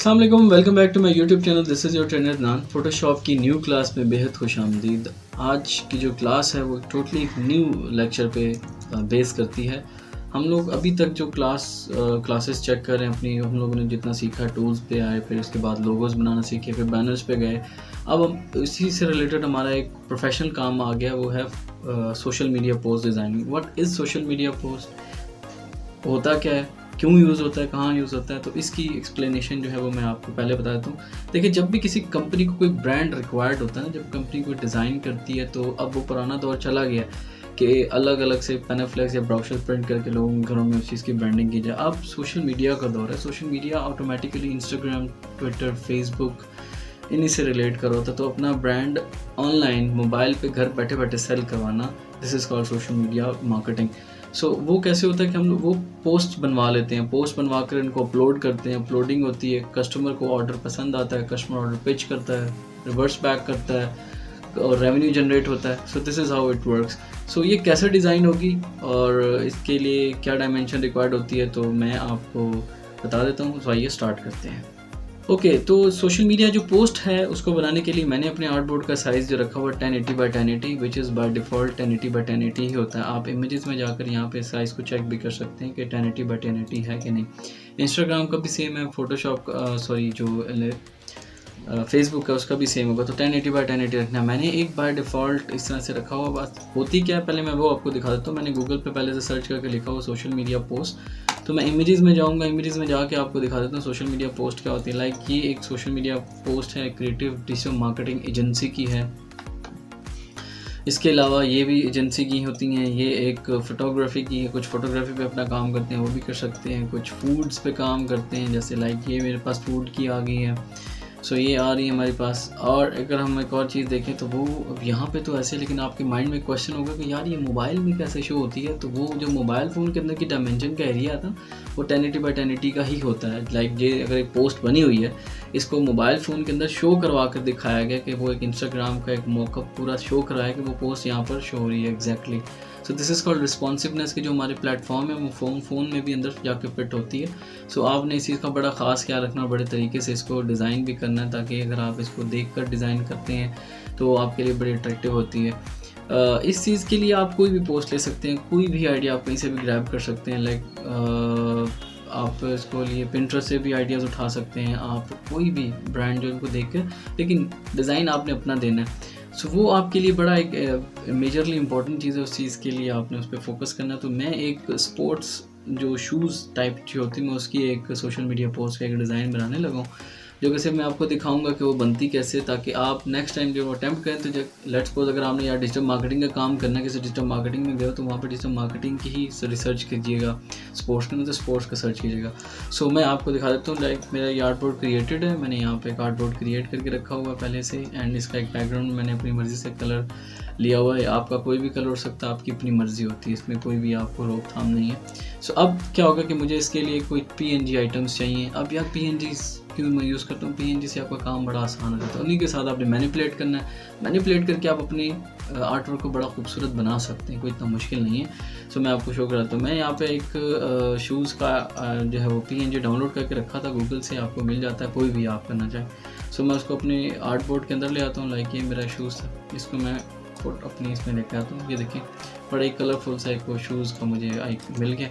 अस्सलाम वालेकुम, welcome back to my YouTube channel. This is your trainer नान। Photoshop की न्यू क्लास में बेहद खुश आमदीद। आज की जो क्लास है वो टोटली न्यू लेक्चर पे बेस करती है। हम लोग अभी तक जो क्लासेस चेक कर रहे हैं अपनी, हम लोगों ने जितना सीखा टूल्स पे आए, फिर उसके बाद लोगोज बनाना सीखे, फिर बैनर्स पे गए। अब हम इसी से रिलेटेड हमारा एक प्रोफेशनल काम आ गया, वो है social media post designing. What is social media post, होता क्या है, क्यों यूज़ होता है, कहाँ यूज़ होता है, तो इसकी एक्सप्लेनेशन जो है वो मैं आपको पहले बता देता हूँ। देखिए, जब भी किसी कंपनी को कोई ब्रांड रिक्वायर्ड होता है ना, जब कंपनी कोई डिज़ाइन करती है, तो अब वो पुराना दौर चला गया कि अलग अलग से पेनाफ्लेक्स या ब्रोशर प्रिंट करके लोगों के घरों में उस चीज़ की ब्रांडिंग की जाए। अब सोशल मीडिया का दौर है। Social media automatically Instagram, Twitter, Facebook इन्हीं से रिलेट कर होता है। तो अपना ब्रांड ऑनलाइन मोबाइल पे घर बैठे बैठे सेल करवाना, this is called social media marketing. So वो कैसे होता है कि हम लोग वो पोस्ट बनवा लेते हैं, पोस्ट बनवा कर इनको अपलोड करते हैं, अपलोडिंग होती है, कस्टमर को ऑर्डर पसंद आता है, कस्टमर ऑर्डर पिच करता है, रिवर्स बैक करता है और रेवेन्यू जनरेट होता है। So this is how it works. So ये कैसे डिज़ाइन होगी और इसके लिए क्या डायमेंशन रिक्वायर्ड होती है, तो मैं आपको बता देता हूँ। तो आइए स्टार्ट करते हैं। ओके, तो सोशल मीडिया जो पोस्ट है उसको बनाने के लिए मैंने अपने आर्टबोर्ड का साइज़ जो रखा हुआ 1080 by 1080, which is by default 1080 by 1080 ही होता है। आप इमेजेस में जाकर यहाँ पे साइज़ को चेक भी कर सकते हैं कि 1080 बाई 1080 है कि नहीं। इंस्टाग्राम का भी सेम है, फोटोशॉप जो फेसबुक का उसका भी सेम होगा। तो 1080 बाई 1080 रखना है। मैंने एक बाय डिफ़ॉल्ट इस तरह से रखा हुआ। बात होती क्या है, पहले मैं वो आपको दिखा देता हूँ। मैंने गूगल पे पहले से सर्च करके लिखा हुआ सोशल मीडिया पोस्ट। तो मैं इमेजेस में जाऊँगा, इमेजेस में जाके आपको दिखा देता हूँ सोशल मीडिया पोस्ट क्या होती है। लाइक ये एक सोशल मीडिया पोस्ट है, क्रिएटिव डिजिटल मार्केटिंग एजेंसी की है। इसके अलावा ये भी एजेंसी की होती हैं, ये एक फ़ोटोग्राफी की है, कुछ फ़ोटोग्राफी पे अपना काम करते हैं, वो भी कर सकते हैं। कुछ फूड्स पे काम करते हैं, जैसे लाइक ये मेरे पास फूड की आ गई है। सो ये आ रही है हमारे पास। और अगर हम एक और चीज़ देखें तो वो अब यहाँ पे तो ऐसे, लेकिन आपके माइंड में क्वेश्चन होगा कि यार ये मोबाइल में कैसे शो होती है। तो वो जो मोबाइल फ़ोन के अंदर की डायमेंशन का एरिया था वो 1080 बाई 1080 का ही होता है। लाइक ये अगर एक पोस्ट बनी हुई है, इसको मोबाइल फ़ोन के अंदर शो करवा कर दिखाया गया कि वो एक इंस्टाग्राम का एक मॉकअप पूरा शो कराया कि वो पोस्ट यहाँ पर शो हो रही है exactly. So this is called responsiveness की जो हमारे प्लेटफॉर्म है वो फ़ोन में भी अंदर जाके फिट होती है। सो आपने इस चीज़ का बड़ा ख़ास ख्याल रखना और बड़े तरीके से इसको डिज़ाइन भी करना है, ताकि अगर आप इसको देख कर डिज़ाइन करते हैं तो आपके लिए बड़ी अट्रैक्टिव होती है। इस चीज़ के लिए आप कोई भी पोस्ट ले सकते हैं, कोई भी आइडिया आप कहीं से भी ग्रैब कर सकते हैं। लाइक आप इसको लिए पिंटरेस्ट से भी आइडियाज़ उठा सकते हैं, आप कोई भी ब्रांड जो इनको देख कर, लेकिन डिज़ाइन आपने अपना देना है। सो वो आपके लिए बड़ा एक मेजरली इंपॉर्टेंट चीज़ है। उस चीज़ के लिए आपने उस पर फोकस करना है। तो मैं एक स्पोर्ट्स जो शूज़ टाइप की होती है, मैं उसकी एक सोशल मीडिया पोस्ट का एक डिज़ाइन बनाने लगा हूँ, जो कैसे मैं आपको दिखाऊंगा कि वो बनती कैसे, ताकि आप नेक्स्ट टाइम जब अटैम्प्ट करें तो लेट्स सपोज अगर आपने यार डिजिटल मार्केटिंग का काम करना है, किसी डिजिटल मार्केटिंग में गए हो, तो वहाँ पर डिजिटल मार्केटिंग की ही रिसर्च कीजिएगा। स्पोर्ट्स के अंदर तो स्पोर्ट्स का सर्च कीजिएगा। सो मैं आपको दिखा देता हूँ। लाइक मेरा ये आर्टबोर्ड क्रिएटेड है, मैंने यहाँ पे एक आर्टबोर्ड क्रिएट करके रखा हुआ है पहले से, एंड इसका एक बैकग्राउंड मैंने अपनी मर्ज़ी से कलर लिया हुआ है। आपका कोई भी कलर हो सकता है, आपकी अपनी मर्ज़ी होती है, इसमें कोई भी आपको रोकथाम नहीं है। सो अब क्या होगा कि मुझे इसके लिए कोई PNG आइटम्स चाहिए। अब यार PNG क्यों मैं यूज़ करता हूँ, PNG से आपका काम बड़ा आसान हो जाता है। उन्हीं के साथ आपने मैनिपुलेट करना है, मैनिपुलेट करके आप अपने आर्टवर्क को बड़ा खूबसूरत बना सकते हैं, कोई इतना मुश्किल नहीं है। सो मैं आपको शो कराता हूँ। मैं यहाँ पे एक शूज़ का जो है वो PNG डाउनलोड करके रखा था गूगल से, आपको मिल जाता है, कोई भी आप करना चाहे। सो मैं उसको अपने आर्टबोर्ड के अंदर ले आता हूँ। लाइक ये मेरा शूज़ था, इसको मैं अपनी इसमें लेके आता हूँ। ये देखिए बड़ा ही कलरफुल सा एक वो शूज़ का मुझे मिल गया।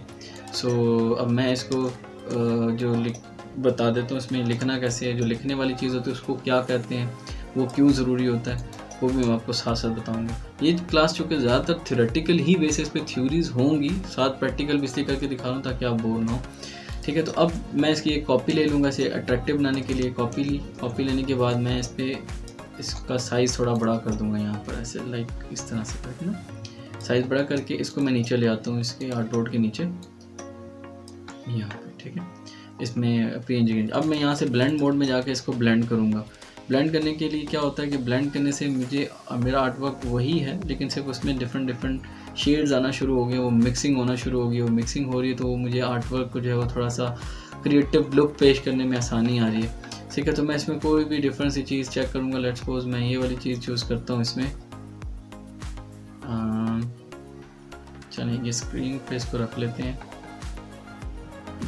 सो अब मैं इसको जो बता देता हूँ इसमें लिखना कैसे है, जो लिखने वाली चीज़ होती है उसको क्या कहते हैं, वो क्यों ज़रूरी होता है, वो भी मैं आपको साथ साथ बताऊँगा। ये क्लास चूँकि ज़्यादातर थ्योरेटिकल ही बेसिस पे थ्योरीज होंगी, साथ प्रैक्टिकल भी इसलिए करके दिखा रहा हूँ ताकि आप बोर ना हो। ठीक है, तो अब मैं इसकी एक कॉपी ले लूँगा। इसे अट्रैक्टिव बनाने के लिए कॉपी ली। कॉपी लेने के बाद मैं इस पर इसका साइज़ थोड़ा बड़ा कर दूँगा यहाँ पर, ऐसे लाइक इस तरह से करके ना साइज़ बड़ा करके इसको मैं नीचे ले आता हूँ, इसके आर्टबोर्ड के नीचे यहाँ पर। ठीक है, इसमें PNG। अब मैं यहाँ से ब्लेंड मोड में जाके इसको ब्लेंड करूँगा। ब्लेंड करने के लिए क्या होता है कि ब्लेंड करने से मुझे मेरा आर्टवर्क वही है, लेकिन सिर्फ उसमें डिफरेंट शेड्स आना शुरू हो गए, वो मिक्सिंग होना शुरू हो गई। वो मिक्सिंग हो रही है तो वो मुझे आर्टवर्क को जो है वो थोड़ा सा क्रिएटिव लुक पेश करने में आसानी आ रही है। ठीक है, तो मैं इसमें कोई भी डिफरेंट सी चीज़ चेक करूँगा। लेट्स सपोज मैं ये वाली चीज़ चूज़ करता हूँ इसमें। चलिए ये स्क्रीन पे इसको रख लेते हैं।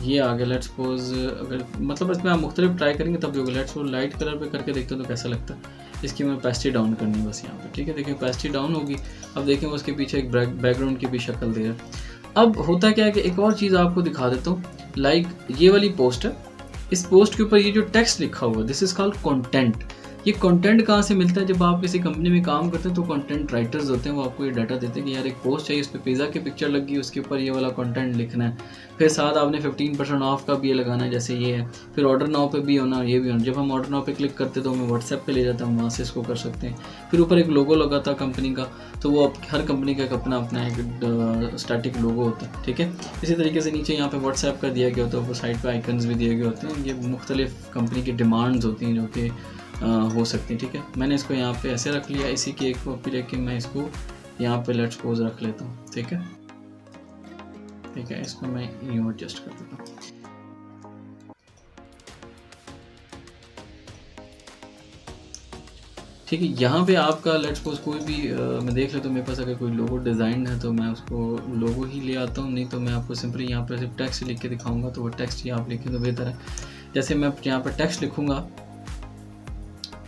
ये आ गया। लेट्स सपोज अगर मतलब इसमें आप मुख्तलिफ ट्राई करेंगे तब भी होगा। लेट्स सपोज लाइट कलर पे करके देखते हो तो कैसा लगता है। इसकी मैं पेस्टी डाउन करनी है बस यहाँ पे, ठीक है। देखिए पेस्टी डाउन होगी। अब देखें उसके पीछे एक बैकग्राउंड की भी शक्ल दे रहा है। अब होता क्या है कि एक और चीज़ आपको दिखा देता हूँ। लाइक ये वाली पोस्ट है, इस पोस्ट के ऊपर ये जो टेक्स्ट लिखा हुआ है, दिस इज़ कॉल्ड कंटेंट। ये कंटेंट कहाँ से मिलता है? जब आप किसी कंपनी में काम करते हैं तो कंटेंट राइटर्स होते हैं, वो आपको ये डाटा देते हैं कि यार एक पोस्ट चाहिए, उस पर पिज़्ज़ा की पिक्चर लगी, उसके ऊपर ये वाला कंटेंट लिखना है। फिर साथ आपने 15% ऑफ का भी ये लगाना है, जैसे ये है। फिर ऑर्डर नाउ पे भी होना, ये भी होना। जब हम ऑर्डर नाउ पे क्लिक करते तो हमें व्हाट्सएप पे ले जाता है, हम वहाँ से इसको कर सकते हैं। फिर ऊपर एक लोगो लगा था कंपनी का, तो वो हर कंपनी का अपना अपना एक स्टैटिक लोगो होता है, ठीक है। इसी तरीके से नीचे यहाँ पे व्हाट्सएप का दिया गया होता है, वो साइड पे आइकन्स भी दिए गए होते हैं। ये मुख्तलिफ कंपनी की डिमांड्स होती हैं जो कि हो सकती है, ठीक है। मैंने इसको यहाँ पे ऐसे रख लिया, इसी की एक कॉपी लेके मैं इसको यहाँ पे लेट्स सपोज रख लेता हूँ, ठीक है। ठीक है, इसको मैं यूँ एडजस्ट कर देता हूँ। ठीक है, यहाँ पे आपका लेट्स सपोज कोई भी मैं देख लेता हूँ मेरे पास अगर कोई लोगो डिज़ाइन है तो मैं उसको लोगो ही ले आता हूँ, नहीं तो मैं आपको सिंपली यहाँ पर सिर्फ टेक्स्ट लिख के दिखाऊंगा, तो वो टेक्स्ट ही आप लिखें तो बेहतर है। जैसे मैं यहाँ पर टेक्स्ट लिखूँगा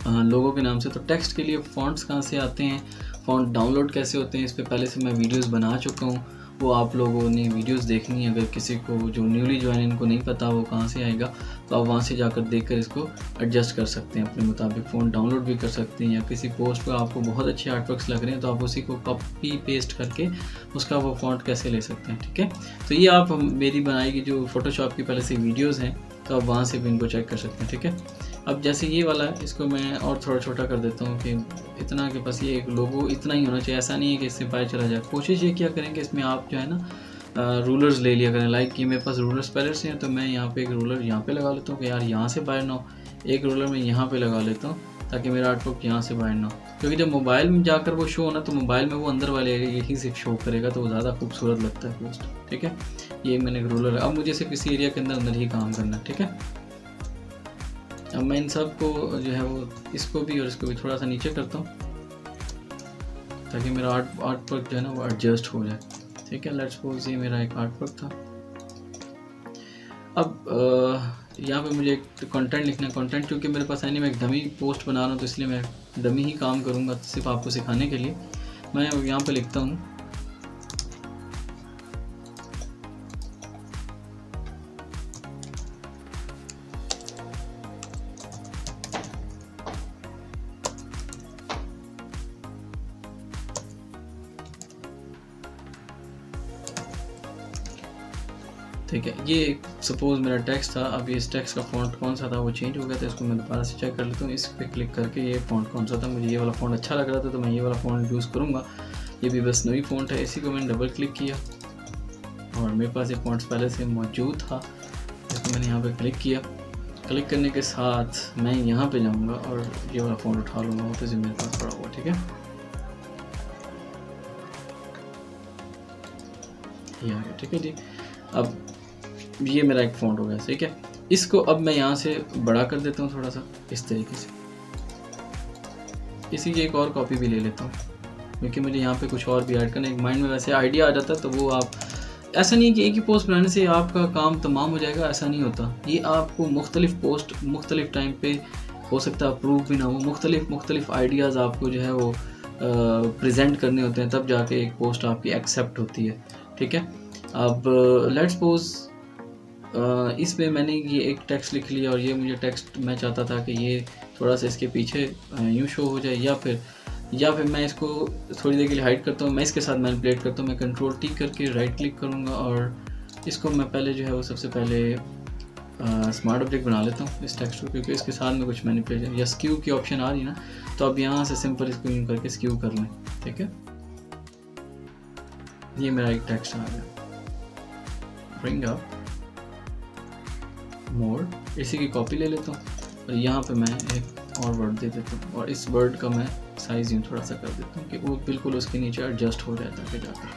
लोगों के नाम से, तो टेक्स्ट के लिए फ़ॉन्ट्स कहाँ से आते हैं, फ़ॉन्ट डाउनलोड कैसे होते हैं, इस पर पहले से मैं वीडियोस बना चुका हूँ, वो आप लोगों ने वीडियोस देखनी है। अगर किसी को जो न्यूली ज्वाइन इनको नहीं पता वो कहाँ से आएगा, तो आप वहाँ से जाकर देखकर इसको एडजस्ट कर सकते हैं अपने मुताबिक। फ़ॉन्ट डाउनलोड भी कर सकते हैं, या किसी पोस्ट पर आपको बहुत अच्छे आर्टवर्क्स लग रहे हैं तो आप उसी को कॉपी पेस्ट करके उसका वो फ़ॉन्ट कैसे ले सकते हैं, ठीक है। तो ये आप मेरी बनाई की जो फ़ोटोशॉप की पहले से वीडियोज़ हैं, तो आप वहाँ से भी इनको चेक कर सकते हैं, ठीक है। अब जैसे ये वाला है, इसको मैं और थोड़ा छोटा कर देता हूँ कि इतना के पास ये एक लोगो इतना ही होना चाहिए, ऐसा नहीं है कि इससे बाहर चला जाए। कोशिश ये क्या करेंगे, इसमें आप जो है ना रूलर्स ले लिया करें। लाइक कि मेरे पास रूलर्स पहले से हैं, तो मैं यहाँ पे एक रूलर यहाँ पे लगा लेता हूँ कि यार यहाँ से बाहर ना हो। एक रूलर मैं यहाँ पे लगा लेता हूँ ताकि मेरा आर्टवर्क यहाँ से बाहर ना हो, क्योंकि जब मोबाइल में जाकर वो शो होना तो मोबाइल में वो अंदर वाले एरिया यही सिर्फ शो करेगा, तो वो ज़्यादा खूबसूरत लगता है पोस्ट, ठीक है। ये मैंने एक रूलर है। अब मुझे सिर्फ इसी एरिया के अंदर ही काम करना है, ठीक है। अब मैं इन सब को जो है वो इसको भी और इसको भी थोड़ा सा नीचे करता हूँ ताकि मेरा आर्टवर्क जो है ना वो एडजस्ट हो जाए, ठीक है। लेट्स सपोज ये मेरा एक आर्टवर्क था। अब यहाँ पे मुझे एक कंटेंट लिखना है। कंटेंट क्योंकि मेरे पास है नहीं, मैं एक डमी पोस्ट बना रहा हूँ, तो इसलिए मैं डमी ही काम करूँगा सिर्फ आपको सिखाने के लिए। मैं यहाँ पे लिखता हूँ ठीक है। ये सपोज मेरा टेक्स्ट था। अब इस टेक्स्ट का फ़ॉन्ट कौन सा था वो चेंज हो गया था, इसको मैं दोबारा से चेक कर लेता हूँ। इस पर क्लिक करके ये फ़ॉन्ट कौन सा था, मुझे ये वाला फ़ॉन्ट अच्छा लग रहा था तो मैं ये वाला फ़ॉन्ट यूज़ करूँगा। ये भी बस नई फ़ॉन्ट है, इसी को मैंने डबल क्लिक किया और मेरे पास ये फ़ॉन्ट्स पहले से मौजूद था, इसको मैंने यहाँ पर क्लिक किया। क्लिक करने के साथ मैं यहाँ पर जाऊँगा और ये वाला फ़ॉन्ट उठा लूँगा, वो तो मेरे पास पड़ा हुआ, ठीक है। ये आ गया, ठीक है जी। अब ये मेरा एक फ़ॉन्ट हो गया, ठीक है। इसको अब मैं यहाँ से बड़ा कर देता हूँ थोड़ा सा इस तरीके से। इसी की एक और कॉपी भी ले लेता हूँ क्योंकि मुझे यहाँ पे कुछ और भी ऐड करना है। एक माइंड में वैसे आइडिया आ जाता है तो वो आप, ऐसा नहीं है कि एक ही पोस्ट बनाने से आपका काम तमाम हो जाएगा, ऐसा नहीं होता। ये आपको मुख्तलिफ पोस्ट मुख्तलिफ टाइम पे हो सकता है अप्रूव भी ना हो, मुख्तलिफ आइडियाज़ आपको जो है वो प्रेजेंट करने होते हैं, तब जाके एक पोस्ट आपकी एक्सेप्ट होती है, ठीक है। अब लेट्स सपोज इस पे मैंने ये एक टेक्स्ट लिख लिया और ये मुझे टेक्स्ट मैं चाहता था कि ये थोड़ा सा इसके पीछे यूँ शो हो जाए, या फिर मैं इसको थोड़ी देर के लिए हाइड करता हूँ। मैं इसके साथ मैनिपुलेट करता हूँ, मैं कंट्रोल टी करके राइट क्लिक करूँगा और इसको मैं पहले जो है वो सबसे पहले स्मार्ट ऑब्जेक्ट बना लेता हूँ इस टेक्स्ट को, क्योंकि इसके साथ में कुछ मैनिपुलेशन या स्क्यू की ऑप्शन आ रही है ना, तो अब यहाँ से सिंपल इसको यूँ करके स्क्यू कर लें, ठीक है। ये मेरा एक टेक्स्ट आ गया, ब्रिंग अप मोर। इसी की कॉपी ले लेता हूँ और यहाँ पे मैं एक और वर्ड दे देता हूँ और इस वर्ड का मैं साइज़ यूँ थोड़ा सा कर देता हूँ कि वो बिल्कुल उसके नीचे एडजस्ट हो जाता है जाकर,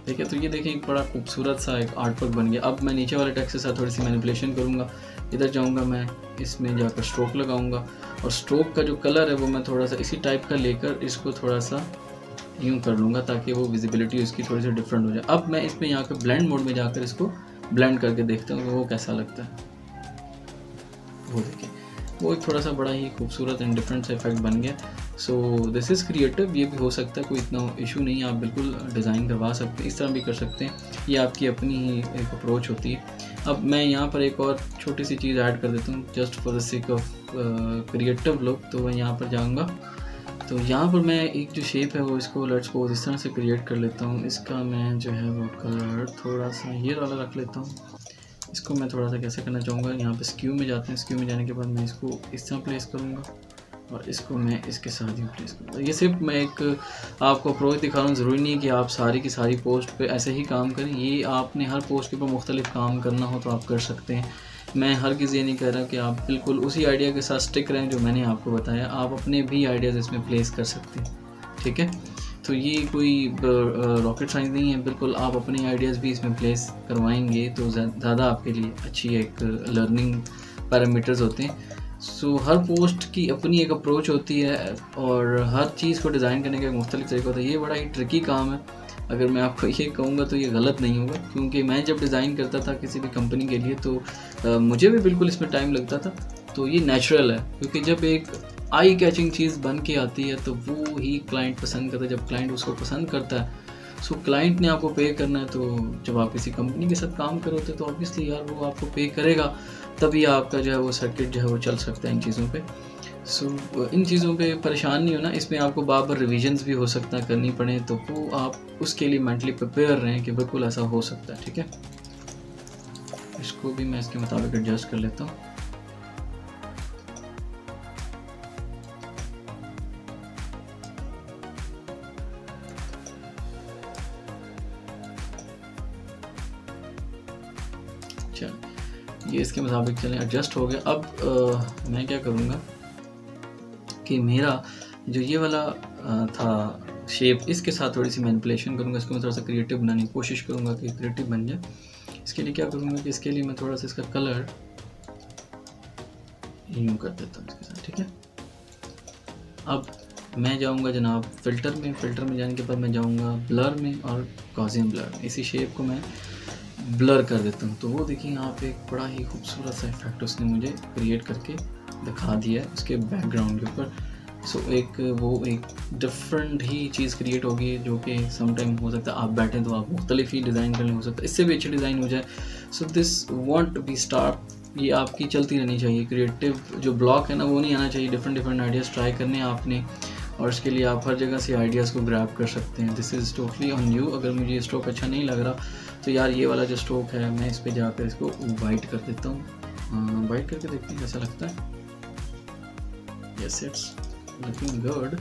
ठीक है। तो ये देखिए एक बड़ा खूबसूरत सा एक आर्टवर्क बन गया। अब मैं नीचे वाले टेक्स्ट के साथ थोड़ी सी मैनिपुलेशन करूँगा। इधर जाऊँगा, मैं इसमें जाकर स्ट्रोक लगाऊँगा और स्ट्रोक का जो कलर है वो मैं थोड़ा सा इसी टाइप का लेकर इसको थोड़ा सा यूँ कर लूँगा ताकि वो विजिबिलिटी उसकी थोड़ी सी डिफरेंट हो जाए। अब मैं इसमें यहाँ पे ब्लेंड मोड में जाकर इसको ब्लेंड करके देखता हूँ कि वो कैसा लगता है। वो देखिए, वो एक थोड़ा सा बड़ा ही खूबसूरत एंड डिफरेंट सा इफेक्ट बन गया। सो दिस इज़ क्रिएटिव, ये भी हो सकता है, कोई इतना इशू नहीं है, आप बिल्कुल डिज़ाइन करवा सकते हैं, इस तरह भी कर सकते हैं, ये आपकी अपनी ही एक अप्रोच होती है। अब मैं यहाँ पर एक और छोटी सी चीज़ ऐड कर देता हूँ just for the sake of creative look. तो मैं यहाँ पर जाऊँगा, तो यहाँ पर मैं एक जो शेप है वो इसको लेट्स सपोज इस तरह से क्रिएट कर लेता हूँ। इसका मैं जो है वो कलर थोड़ा सा ये वाला रख लेता हूँ। इसको मैं थोड़ा सा कैसे करना चाहूँगा, यहाँ पे स्क्यू में जाते हैं, स्क्यू में जाने के बाद मैं इसको इस तरह प्लेस करूँगा और इसको मैं इसके साथ ही प्लेस करूँगा। ये सिर्फ मैं एक आपको अप्रोच दिखा रहा हूँ, ज़रूरी नहीं है कि आप सारी की सारी पोस्ट पे ऐसे ही काम करें। ये आपने हर पोस्ट के ऊपर मुख्तलिफ काम करना हो तो आप कर सकते हैं। मैं हरगिज़ ये नहीं कह रहा कि आप बिल्कुल उसी आइडिया के साथ स्टिक रहें जो मैंने आपको बताया, आप अपने भी आइडियाज़ इसमें प्लेस कर सकते हैं, ठीक है। तो ये कोई रॉकेट साइंस नहीं है, बिल्कुल आप अपने आइडियाज़ भी इसमें प्लेस करवाएंगे तो ज़्यादा आपके लिए अच्छी एक लर्निंग पैरामीटर्स होते हैं। सो हर पोस्ट की अपनी एक अप्रोच होती है और हर चीज़ को डिज़ाइन करने का एक मुख्तलिफ तरीका होता है। ये बड़ा ही ट्रिकी काम है, अगर मैं आपको ये कहूँगा तो ये गलत नहीं होगा, क्योंकि मैं जब डिज़ाइन करता था किसी भी कंपनी के लिए तो मुझे भी बिल्कुल इसमें टाइम लगता था। तो ये नेचुरल है, क्योंकि जब एक आई कैचिंग चीज़ बन के आती है तो वो ही क्लाइंट पसंद करता है। जब क्लाइंट उसको पसंद करता है, सो क्लाइंट ने आपको पे करना है, तो जब आप किसी कंपनी के साथ काम करोगे तो ऑब्वियसली यार वो आपको पे करेगा, तभी आपका जो है वो सर्किट जो है वो चल सकता है इन चीज़ों पे। सो इन चीज़ों पे परेशान नहीं होना, इसमें आपको बार बार रिविजन्स भी हो सकता है करनी पड़े, तो वो आप उसके लिए मेंटली प्रिपेयर रहें कि बिल्कुल ऐसा हो सकता है, ठीक है। इसको भी मैं इसके मुताबिक एडजस्ट कर लेता हूँ। चल ये इसके मुताबिक चलें, एडजस्ट हो गया। अब मैं क्या करूँगा कि मेरा जो ये वाला था शेप, इसके साथ थोड़ी सी मैनिपुलेशन करूँगा, इसको मैं थोड़ा सा क्रिएटिव बनाने की कोशिश करूँगा कि क्रिएटिव बन जाए। इसके लिए क्या करूँगा कि इसके लिए मैं थोड़ा सा इसका कलर यूँ कर देता हूँ इसके साथ, ठीक है। अब मैं जाऊँगा जनाब फ़िल्टर में, फ़िल्टर में जाने के बाद मैं जाऊँगा ब्लर में और गॉसियन ब्लर में। इसी शेप को मैं ब्लर कर देता हूँ, तो वो देखिए यहाँ पे एक बड़ा ही खूबसूरत सा इफेक्ट उसने मुझे क्रिएट करके दिखा दिया है उसके बैकग्राउंड के ऊपर। सो एक डिफरेंट ही चीज़ क्रिएट होगी, जो कि समटाइम हो सकता है आप बैठें तो आप मुख्तलिफ ही डिज़ाइन करने, हो सकता है इससे भी अच्छी डिज़ाइन हो जाए। So this want be stop, ये आपकी चलती रहनी चाहिए। क्रिएटिव जो ब्लॉक है ना वो नहीं आना चाहिए, डिफरेंट आइडियाज़ ट्राई करने हैं आपने, और इसके लिए आप हर जगह से आइडियाज़ को ग्रैब कर सकते हैं। This is totally on you. अगर मुझे ये स्ट्रोक अच्छा नहीं लग रहा तो यार ये वाला जो स्ट्रोक है मैं इस पर जाकर इसको वाइट कर देता हूँ। वाइट करके देखते हैं कैसा लगता है। Yes, it's looking good.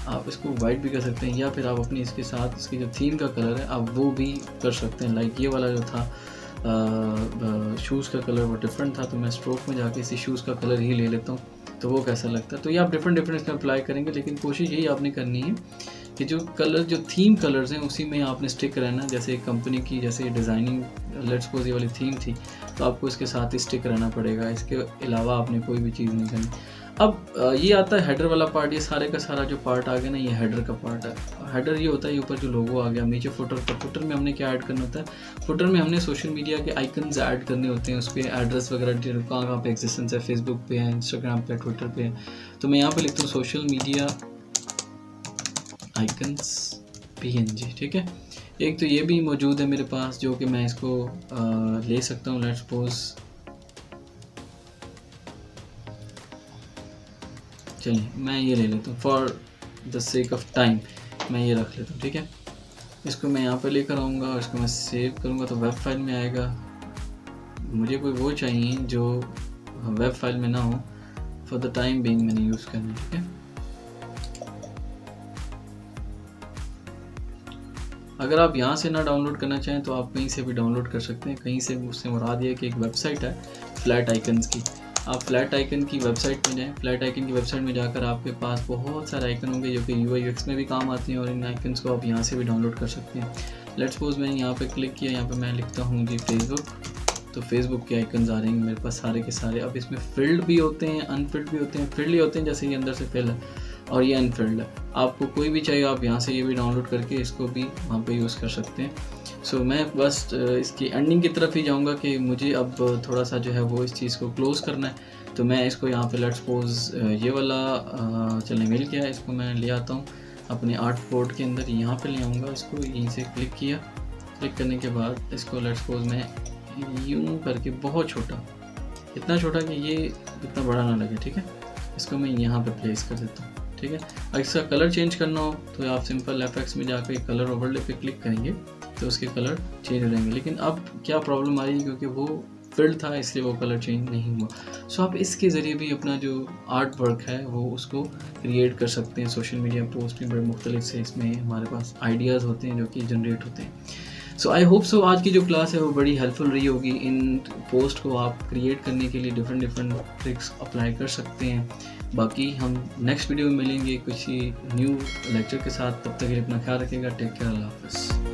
आप इसको वाइट भी कर सकते हैं, या फिर आप अपनी इसके साथ इसकी जो थीम का कलर है आप वो भी कर सकते हैं। लाइक ये वाला जो था शूज़ का कलर वो डिफरेंट था, तो मैं स्ट्रोक में जाके इसी शूज़ का कलर ही ले लेता हूँ, तो वो कैसा लगता है। तो ये आप डिफरेंट इसमें अप्लाई करेंगे, लेकिन कोशिश यही आपने करनी है कि जो कलर, जो थीम कलर्स हैं उसी में आपने स्टिक रहना। जैसे एक कंपनी की जैसे डिज़ाइनिंग लेट्स सपोज ये वाली थीम थी, तो आपको इसके साथ ही स्टिक रहना पड़ेगा, इसके अलावा आपने कोई भी चीज़ नहीं करनी। अब ये आता है हेडर वाला पार्ट। ये सारे का सारा जो पार्ट आ गया ना, ये हेडर का पार्ट है। हेडर ये होता है, ये ऊपर जो लोगो आ गया, नीचे फुटर का। फुटर में हमने क्या ऐड करना होता है, फुटर में हमने सोशल मीडिया के आइकन्स ऐड करने होते हैं, उस पर एड्रेस वगैरह कहाँ पे एग्जिस्टेंस है, फेसबुक पे है, इंस्टाग्राम पे, ट्विटर पे है। तो मैं यहाँ पे लिखता हूँ सोशल मीडिया आइकन्स PNG, ठीक है। एक तो ये भी मौजूद है मेरे पास, जो कि मैं इसको ले सकता हूँ। लेट्स सपोज चलिए मैं ये ले लेता हूँ, for the sake of time मैं ये रख लेता हूँ, ठीक है। इसको मैं यहाँ पे लेकर आऊँगा और इसको मैं सेव करूँगा तो वेब फाइल में आएगा। मुझे कोई वो चाहिए जो वेब फाइल में ना हो, फॉर द टाइम बीइंग मैंने यूज़ करना, ठीक है। अगर आप यहाँ से ना डाउनलोड करना चाहें तो आप कहीं से भी डाउनलोड कर सकते हैं। कहीं से उससे मुराद ये कि एक वेबसाइट है फ्लैट आइकन्स की। आप फ्लैट आइकन की वेबसाइट में जाएं। फ्लैट आइकन की वेबसाइट में जाकर आपके पास बहुत सारे आइकन होंगे जो कि UI UX में भी काम आते हैं, और इन आइकन्स को आप यहाँ से भी डाउनलोड कर सकते हैं। लेट्स सपोज मैंने यहाँ पे क्लिक किया, यहाँ पे मैं लिखता हूँ जी फेसबुक, तो फेसबुक के आइकन्स आ रहे हैं मेरे पास सारे के सारे। अब इसमें फिल्ड भी होते हैं, अनफिल्ड भी होते हैं। फिल्ड ही होते हैं जैसे ये अंदर से फिल है, और ये अनफिल्ड है। आपको कोई भी चाहिए आप यहाँ से ये भी डाउनलोड करके इसको भी वहाँ पे यूज़ कर सकते हैं। सो मैं बस इसकी एंडिंग की तरफ ही जाऊँगा कि मुझे अब थोड़ा सा जो है वो इस चीज़ को क्लोज़ करना है। तो मैं इसको यहाँ पे लेट्स सपोज ये वाला चलिए मिल गया, इसको मैं ले आता हूँ अपने आर्ट बोर्ड के अंदर, यहाँ पे ले आऊँगा इसको, यहीं से क्लिक किया। क्लिक करने के बाद इसको लेट्स सपोज मैं यूँ करके बहुत छोटा, इतना छोटा कि ये इतना बड़ा ना लगे, ठीक है, इसको मैं यहाँ पे प्लेस कर देता हूँ, ठीक है। अगर इसका कलर चेंज करना हो तो आप सिंपल FX में जाकर कलर ओवरले पे क्लिक करेंगे तो उसके कलर चेंज हो जाएंगे। लेकिन अब क्या प्रॉब्लम आ रही है, क्योंकि वो फिल्ड था इसलिए वो कलर चेंज नहीं हुआ। सो आप इसके ज़रिए भी अपना जो आर्ट वर्क है वो उसको क्रिएट कर सकते हैं। सोशल मीडिया पोस्ट भी बड़े मुख्तलिफ से इसमें हमारे पास आइडियाज़ होते हैं जो कि जनरेट होते हैं। सो आई होप सो आज की जो क्लास है वो बड़ी हेल्पफुल रही होगी। इन पोस्ट को आप क्रिएट करने के लिए डिफरेंट ट्रिक्स अप्लाई कर सकते हैं। बाकी हम नेक्स्ट वीडियो में मिलेंगे किसी न्यू लेक्चर के साथ, तब तक के लिए अपना ख्याल रखिएगा। टेक केयर, अल्लाह हाफ़िज़।